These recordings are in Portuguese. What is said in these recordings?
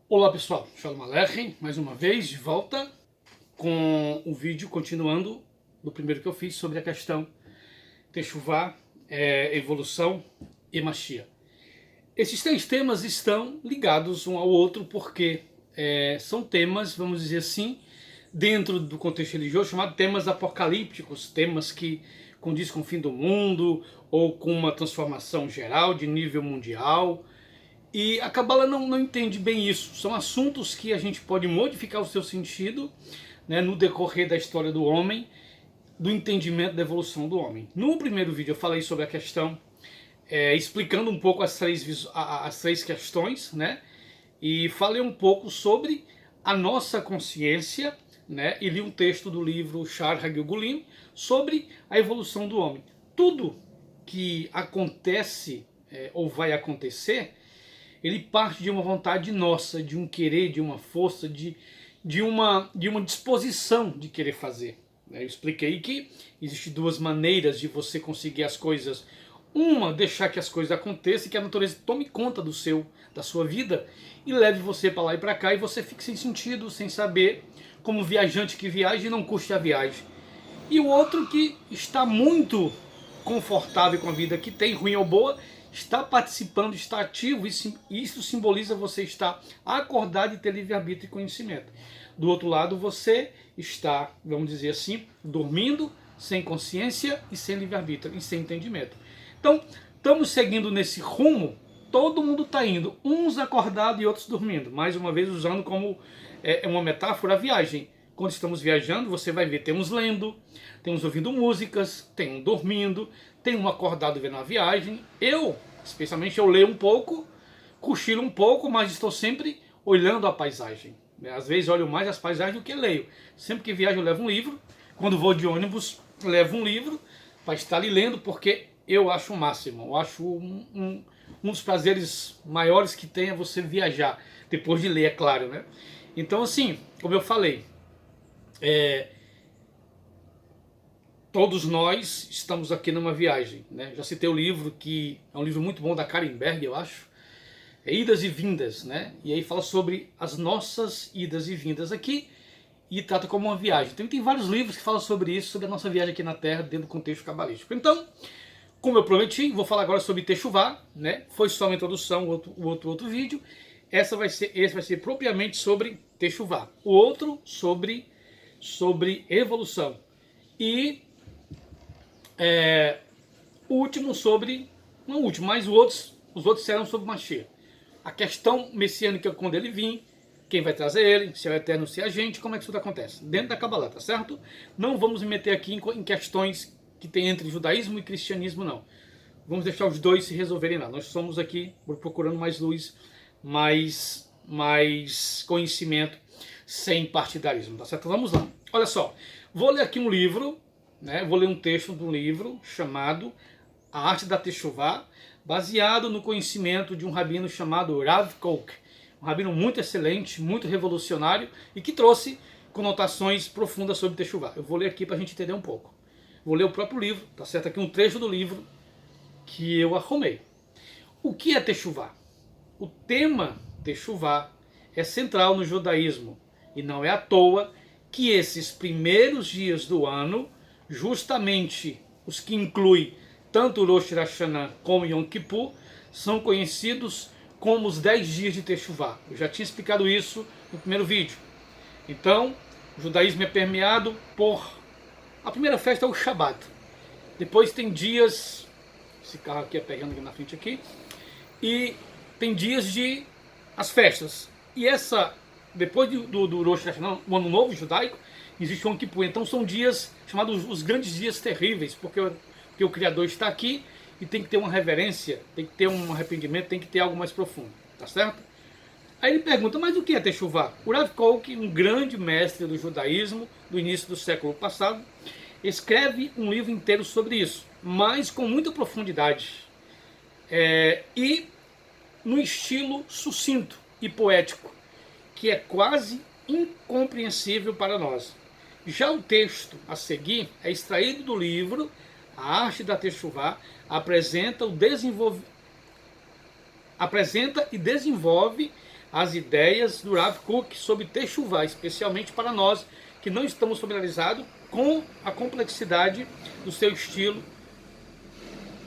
Olá pessoal, Shalom Aleichem, mais uma vez de volta com o vídeo continuando do primeiro que eu fiz sobre a questão Teshuvá, evolução e Mashiach. Esses três temas estão ligados um ao outro porque são temas, vamos dizer assim, dentro do contexto religioso, chamados temas apocalípticos, temas que condiz com o fim do mundo ou com uma transformação geral de nível mundial. E a Kabbalah não entende bem isso. São assuntos que a gente pode modificar o seu sentido, né, no decorrer da história do homem, do entendimento da evolução do homem. No primeiro vídeo eu falei sobre a questão, explicando um pouco as três questões, né, e falei um pouco sobre a nossa consciência, né, e li um texto do livro Shar Hagilgulim sobre a evolução do homem. Tudo que acontece ou vai acontecer, ele parte de uma vontade nossa, de um querer, de uma força, de uma disposição de querer fazer. Eu expliquei que existem duas maneiras de você conseguir as coisas. Uma, deixar que as coisas aconteçam, que a natureza tome conta da sua vida e leve você para lá e para cá e você fique sem sentido, sem saber, como viajante que viaja e não curte a viagem. E o outro que está muito confortável com a vida que tem, ruim ou boa, está participando, está ativo, e isso simboliza você estar acordado e ter livre-arbítrio e conhecimento. Do outro lado, você está, vamos dizer assim, dormindo, sem consciência e sem livre-arbítrio e sem entendimento. Então, estamos seguindo nesse rumo, todo mundo está indo, uns acordados e outros dormindo. Mais uma vez, usando como uma metáfora a viagem. Quando estamos viajando, você vai ver, tem uns lendo, tem uns ouvindo músicas, tem um dormindo, tem um acordado vendo a viagem. Eu, especialmente, eu leio um pouco, cochilo um pouco, mas estou sempre olhando a paisagem. Às vezes olho mais as paisagens do que leio. Sempre que viajo eu levo um livro, quando vou de ônibus levo um livro para estar ali lendo, porque eu acho o máximo. Eu acho um dos prazeres maiores que tem é você viajar, depois de ler, é claro, né? Então, assim, como eu falei, todos nós estamos aqui numa viagem, né? Já citei o livro, que é um livro muito bom da Karen Berg, eu acho, Idas e Vindas, né? E aí fala sobre as nossas idas e vindas aqui e trata como uma viagem. Então tem vários livros que falam sobre isso, sobre a nossa viagem aqui na Terra, dentro do contexto cabalístico. Então, como eu prometi, vou falar agora sobre Teshuvá, né? Foi só uma introdução, outro vídeo. Esse vai ser propriamente sobre Teshuvá. O outro sobre evolução. E o último sobre, não o último, mas os outros serão sobre Mashiach. A questão messiânica, quando ele vir, quem vai trazer ele, se é o Eterno, se é a gente, como é que isso acontece? Dentro da Kabbalah, tá certo? Não vamos me meter aqui em questões que tem entre judaísmo e cristianismo, não. Vamos deixar os dois se resolverem lá. Nós somos aqui procurando mais luz, mais conhecimento, sem partidarismo, tá certo? Vamos lá. Olha só, vou ler aqui um livro, né? Vou ler um texto de um livro chamado A Arte da Teshuvá, baseado no conhecimento de um rabino chamado Rav Kook, um rabino muito excelente, muito revolucionário e que trouxe conotações profundas sobre Teshuvá. Eu vou ler aqui para a gente entender um pouco. Vou ler o próprio livro, tá certo? Aqui um trecho do livro que eu arrumei. O que é Teshuvá? O tema Teshuvá é central no judaísmo e não é à toa que esses primeiros dias do ano, justamente os que incluem tanto Rosh Hashanah como Yom Kippur, são conhecidos como os 10 dias de Teshuvá. Eu já tinha explicado isso no primeiro vídeo. Então, o judaísmo é permeado por... A primeira festa é o Shabbat. Depois tem dias... Esse carro aqui é pegando aqui na frente aqui. E tem dias de... as festas. E essa... Depois do Rosh Hashanah, o Ano Novo judaico, existe o Yom Kippur. Então são dias chamados os grandes dias terríveis, porque o Criador está aqui e tem que ter uma reverência, tem que ter um arrependimento, tem que ter algo mais profundo, tá certo? Aí ele pergunta, mas o que é Teshuvá? O Rav Kook, um grande mestre do judaísmo do início do século passado, escreve um livro inteiro sobre isso, mas com muita profundidade e no estilo sucinto e poético, que é quase incompreensível para nós. Já o texto a seguir é extraído do livro A Arte da Teshuvá, apresenta e desenvolve as ideias do Rav Kook sobre Techuvá, especialmente para nós que não estamos familiarizados com a complexidade do seu estilo,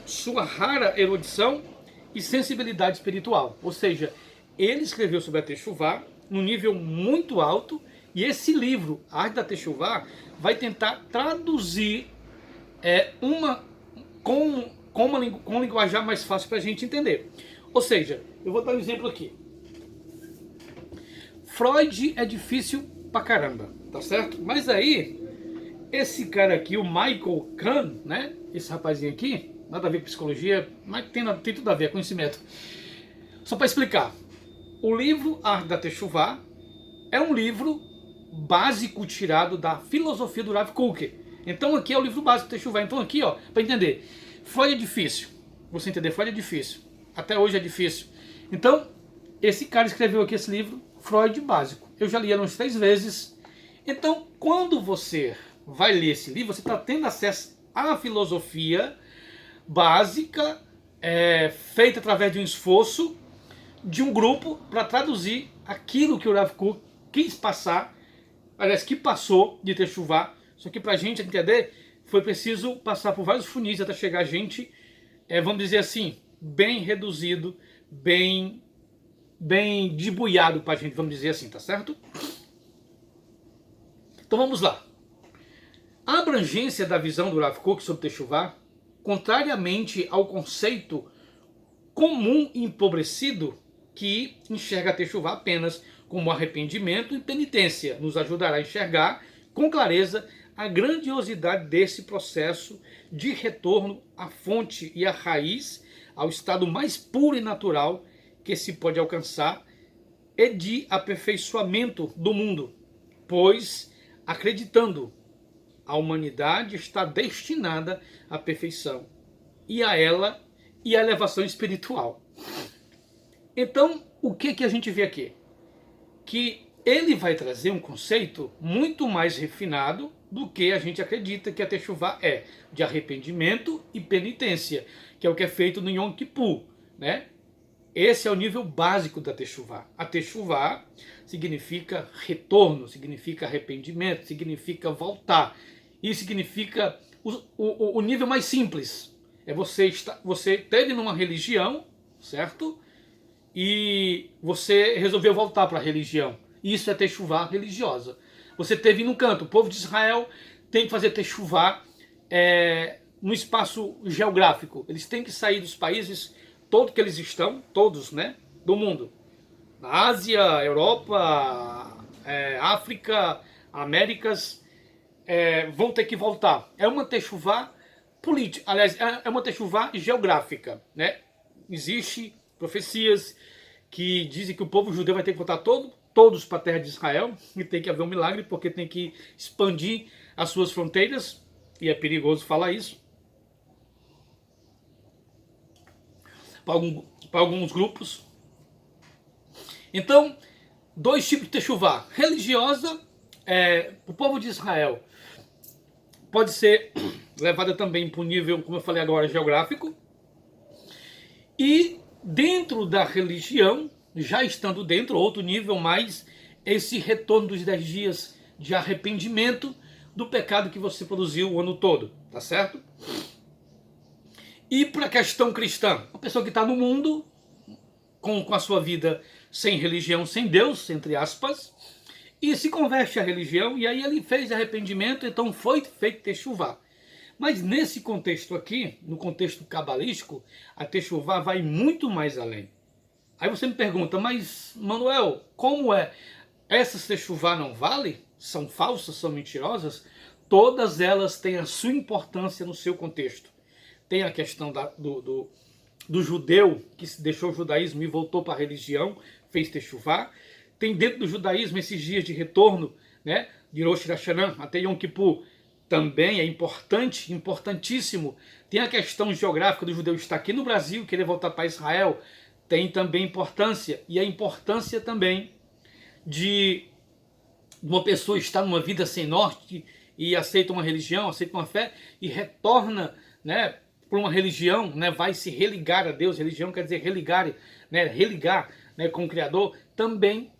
sua rara erudição e sensibilidade espiritual. Ou seja, ele escreveu sobre a Techuvá num nível muito alto, e esse livro, A Arte da Techuvá, vai tentar traduzir com um linguajar mais fácil para a gente entender. Ou seja, eu vou dar um exemplo aqui. Freud é difícil pra caramba, tá certo? Mas aí, esse cara aqui, o Michael Kahn, né? Esse rapazinho aqui, nada a ver com psicologia, mas tem tudo a ver, conhecimento. Só para explicar, o livro A Arte da Techuvá é um livro básico tirado da filosofia do Rav Kook. Então aqui é o livro básico do Techuvá. Então aqui, ó, para entender, Freud é difícil. Você entender, Freud é difícil. Até hoje é difícil. Então, esse cara escreveu aqui esse livro, Freud básico. Eu já li ele umas 3 vezes. Então, quando você vai ler esse livro, você está tendo acesso à filosofia básica, feita através de um esforço de um grupo para traduzir aquilo que o Rav Kook quis passar, aliás, que passou de Techuvá. Só que para a gente entender, foi preciso passar por vários funis até chegar a gente, vamos dizer assim, bem reduzido, bem debuiado para a gente, vamos dizer assim, tá certo? Então vamos lá. A abrangência da visão do Rav Kook sobre Techuvá, contrariamente ao conceito comum e empobrecido que enxerga a Techuvá apenas como arrependimento e penitência, nos ajudará a enxergar com clareza a grandiosidade desse processo de retorno à fonte e à raiz, ao estado mais puro e natural que se pode alcançar, e de aperfeiçoamento do mundo, pois, acreditando, a humanidade está destinada à perfeição e a ela e à elevação espiritual. Então, o que a gente vê aqui? Que ele vai trazer um conceito muito mais refinado do que a gente acredita que a Techuvá é, de arrependimento e penitência, que é o que é feito no Yom Kippur, né? Esse é o nível básico da Techuvá. A Techuvá significa retorno, significa arrependimento, significa voltar. E significa o nível mais simples. Você teve numa religião, certo? E você resolveu voltar para a religião. Isso é Techuvá religiosa. Você teve num canto, o povo de Israel tem que fazer Techuvá no espaço geográfico. Eles têm que sair dos países todos que eles estão, todos, né, do mundo. Na Ásia, Europa, África, Américas, vão ter que voltar. É uma Techuvá política, aliás, é uma Techuvá geográfica, né? Existem profecias que dizem que o povo judeu vai ter que voltar todos para a terra de Israel, e tem que haver um milagre, porque tem que expandir as suas fronteiras, e é perigoso falar isso, para alguns grupos. Então, 2 tipos de Techuvá. Religiosa, o povo de Israel pode ser levada também para um nível, como eu falei agora, geográfico. E dentro da religião, já estando dentro, outro nível mais, esse retorno dos 10 dias de arrependimento do pecado que você produziu o ano todo, tá certo? E para a questão cristã, uma pessoa que está no mundo, com a sua vida sem religião, sem Deus, entre aspas, e se converte à religião, e aí ele fez arrependimento, então foi feito Techuvá. Mas nesse contexto aqui, no contexto cabalístico, a Techuvá vai muito mais além. Aí você me pergunta, mas Manuel, como é? Essas Techuvá não valem? São falsas, são mentirosas? Todas elas têm a sua importância no seu contexto. Tem a questão do judeu que deixou o judaísmo e voltou para a religião, fez Techuvá. Tem dentro do judaísmo esses dias de retorno, né, de Rosh Hashanah até Yom Kippur, também é importante, importantíssimo. Tem a questão geográfica do judeu estar aqui no Brasil, querer voltar para Israel, tem também importância. E a importância também de uma pessoa estar numa vida sem norte e aceita uma religião, aceita uma fé e retorna, por uma religião, vai se religar a Deus. Religião quer dizer religar, religar né, com o Criador, também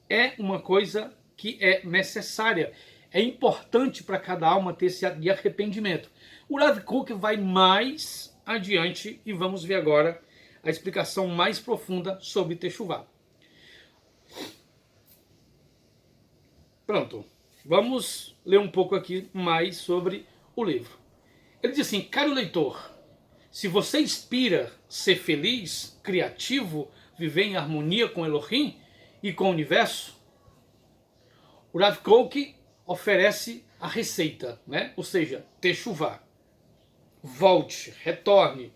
é uma coisa que é necessária. É importante para cada alma ter esse ato de arrependimento. O Rav Kook vai mais adiante e vamos ver agora a explicação mais profunda sobre Teshuvah. Pronto, vamos ler um pouco aqui mais sobre o livro. Ele diz assim: caro leitor, se você inspira ser feliz, criativo, viver em harmonia com Elohim e com o universo, o Rav Kook oferece a receita, né? Ou seja, Teshuvah. Volte, retorne.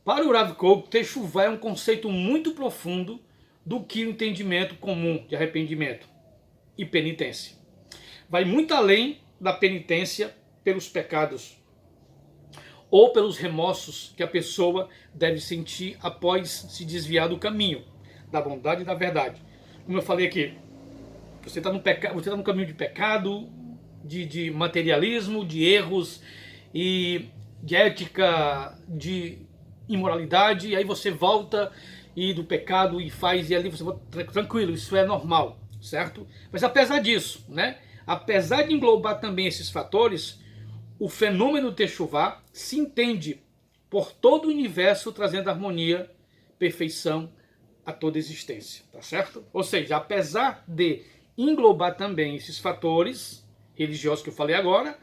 Para o Rav Kook, Teshuvah é um conceito muito profundo do que o entendimento comum de arrependimento e penitência. Vai muito além da penitência pelos pecados ou pelos remorsos que a pessoa deve sentir após se desviar do caminho, da bondade e da verdade. Como eu falei aqui, você está no caminho de pecado, de materialismo, de erros e de ética, de imoralidade, e aí você volta e do pecado e faz, e ali você volta tranquilo, isso é normal, certo? Mas apesar disso, né? Apesar de englobar também esses fatores, o fenômeno Teshuvah se entende por todo o universo, trazendo harmonia, perfeição a toda existência, tá certo? Ou seja, apesar de englobar também esses fatores religiosos que eu falei agora,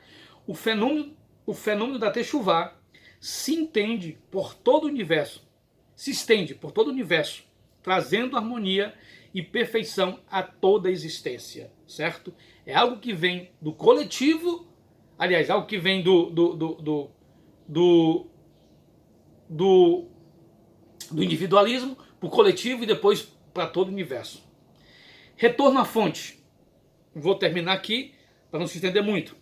o fenômeno da Teshuvah se entende por todo o universo, se estende por todo o universo, trazendo harmonia e perfeição a toda a existência, certo? É algo que vem do coletivo, aliás, algo que vem do individualismo para o coletivo e depois para todo o universo. Retorno à fonte. Vou terminar aqui para não se estender muito.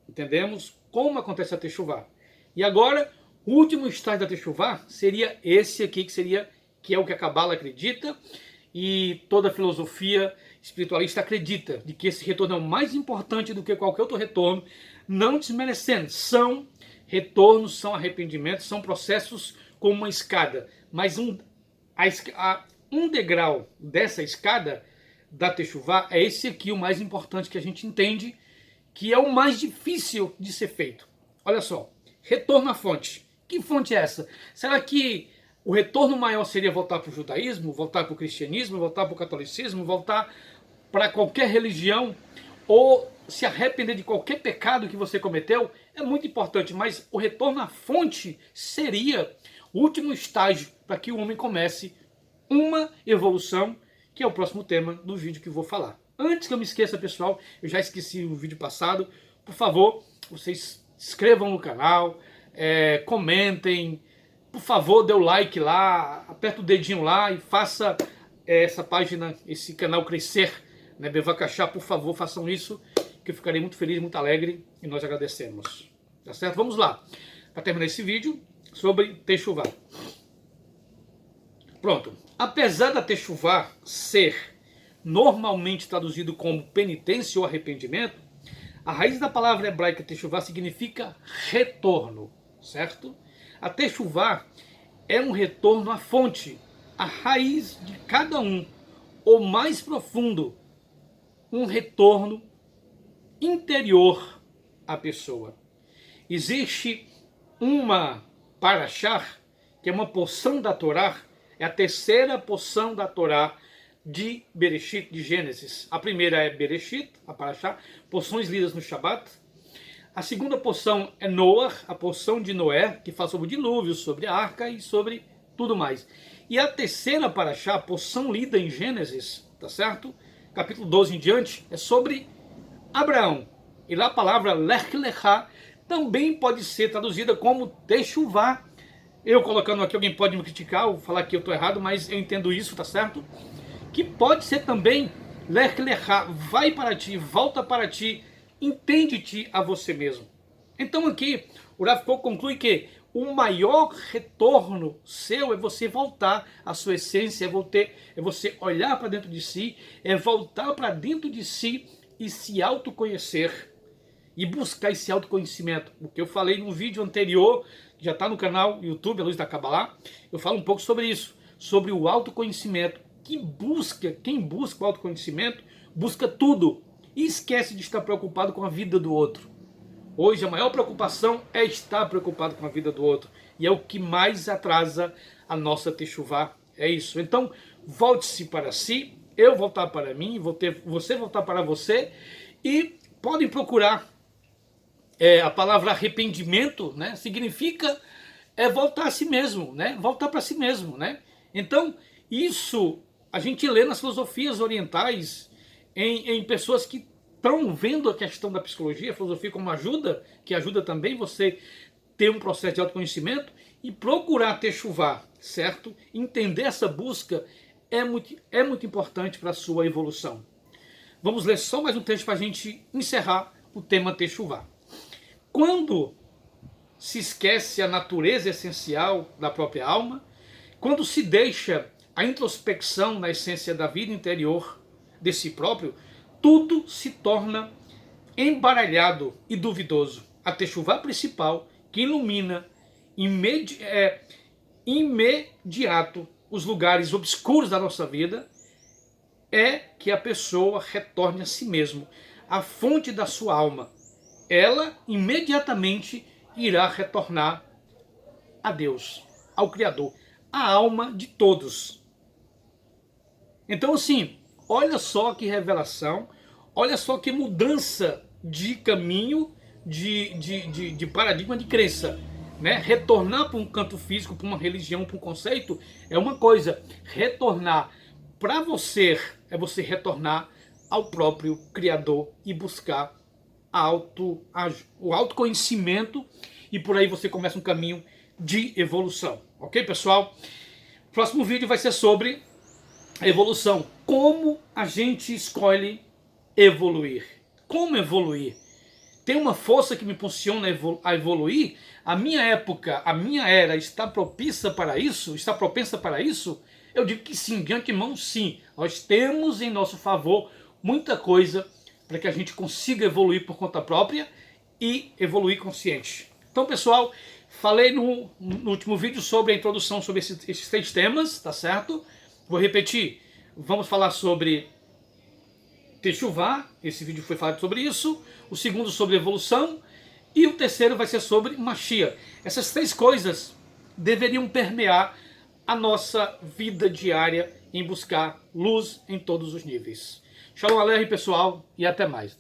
Entendemos como acontece a Teshuvah. E agora, o último estágio da Teshuvah seria esse aqui, que é o que a Kabbalah acredita e toda a filosofia espiritualista acredita, de que esse retorno é o mais importante do que qualquer outro retorno, não desmerecendo. São retornos, são arrependimentos, são processos como uma escada, mas um degrau dessa escada da Teshuvah é esse aqui, o mais importante, que a gente entende que é o mais difícil de ser feito. Olha só, retorno à fonte. Que fonte é essa? Será que o retorno maior seria voltar para o judaísmo, voltar para o cristianismo, voltar para o catolicismo, voltar para qualquer religião, ou se arrepender de qualquer pecado que você cometeu? É muito importante, mas o retorno à fonte seria o último estágio para que o homem comece uma evolução, que é o próximo tema do vídeo que eu vou falar. Antes que eu me esqueça, pessoal, eu já esqueci o vídeo passado, por favor, vocês se inscrevam no canal, comentem, por favor, dê o like lá, aperta o dedinho lá e faça essa página, esse canal crescer, né? Bevacachá, por favor, façam isso, que eu ficarei muito feliz, muito alegre, e nós agradecemos. Tá certo? Vamos lá, para terminar esse vídeo sobre Teshuvah. Pronto. Apesar da Teshuvah ser normalmente traduzido como penitência ou arrependimento, a raiz da palavra hebraica Teshuvah significa retorno, certo? A Teshuvah é um retorno à fonte, à raiz de cada um, ou mais profundo, um retorno interior à pessoa. Existe uma parashá, que é uma porção da Torá, é a terceira porção da Torá de Bereshit, de Gênesis. A primeira é Bereshit, a parashá, porções lidas no Shabat. A segunda porção é Noah, a porção de Noé, que fala sobre o dilúvio, sobre a arca e sobre tudo mais. E a terceira parashá, a porção lida em Gênesis, tá certo? Capítulo 12 em diante, é sobre Abraão. E lá a palavra Lech Lechá também pode ser traduzida como Teshuvah. Eu colocando aqui, alguém pode me criticar ou falar que eu estou errado, mas eu entendo isso, tá certo? Que pode ser também Lech Lechá, vai para ti, volta para ti, entende-te a você mesmo. Então aqui o Rav Kook conclui que o maior retorno seu é você voltar à sua essência, é você olhar para dentro de si, é voltar para dentro de si e se autoconhecer e buscar esse autoconhecimento. O que eu falei no vídeo anterior, que já está no canal YouTube, A Luz da Kabbalah, eu falo um pouco sobre isso, sobre o autoconhecimento, quem busca o autoconhecimento, busca tudo e esquece de estar preocupado com a vida do outro. Hoje a maior preocupação é estar preocupado com a vida do outro. E é o que mais atrasa a nossa techuvá. É isso. Então, volte-se para si, eu voltar para mim, você voltar para você. E podem procurar. A palavra arrependimento, né, significa voltar a si mesmo, né? Voltar para si mesmo, né? Então, isso a gente lê nas filosofias orientais, em pessoas que estão vendo a questão da psicologia, a filosofia como ajuda, que ajuda também você ter um processo de autoconhecimento e procurar techuvá, certo? Entender essa busca é muito importante para a sua evolução. Vamos ler só mais um texto para a gente encerrar o tema techuvá. Quando se esquece a natureza essencial da própria alma, quando se deixa a introspecção na essência da vida interior de si próprio, tudo se torna embaralhado e duvidoso. A techuvá principal, que ilumina imediato os lugares obscuros da nossa vida, é que a pessoa retorne a si mesmo, à fonte da sua alma. Ela imediatamente irá retornar a Deus, ao Criador, a alma de todos. Então, assim, olha só que revelação, olha só que mudança de caminho, de paradigma de crença. Né? Retornar para um canto físico, para uma religião, para um conceito, é uma coisa. Retornar para você é você retornar ao próprio Criador e buscar o autoconhecimento, e por aí você começa um caminho de evolução. Ok, pessoal? O próximo vídeo vai ser sobre evolução. Como a gente escolhe evoluir? Como evoluir? Tem uma força que me impulsiona a evoluir? A minha época, a minha era está propensa para isso? Está propensa para isso? Eu digo que sim, de antemão sim. Nós temos em nosso favor muita coisa para que a gente consiga evoluir por conta própria e evoluir consciente. Então, pessoal, falei no último vídeo sobre a introdução sobre esses 3 temas, tá certo? Vou repetir. Vamos falar sobre techuvá, esse vídeo foi falado sobre isso. O segundo sobre evolução. E o terceiro vai ser sobre Mashiach. Essas 3 coisas deveriam permear a nossa vida diária em buscar luz em todos os níveis. Shalom Aleichem, pessoal, e até mais.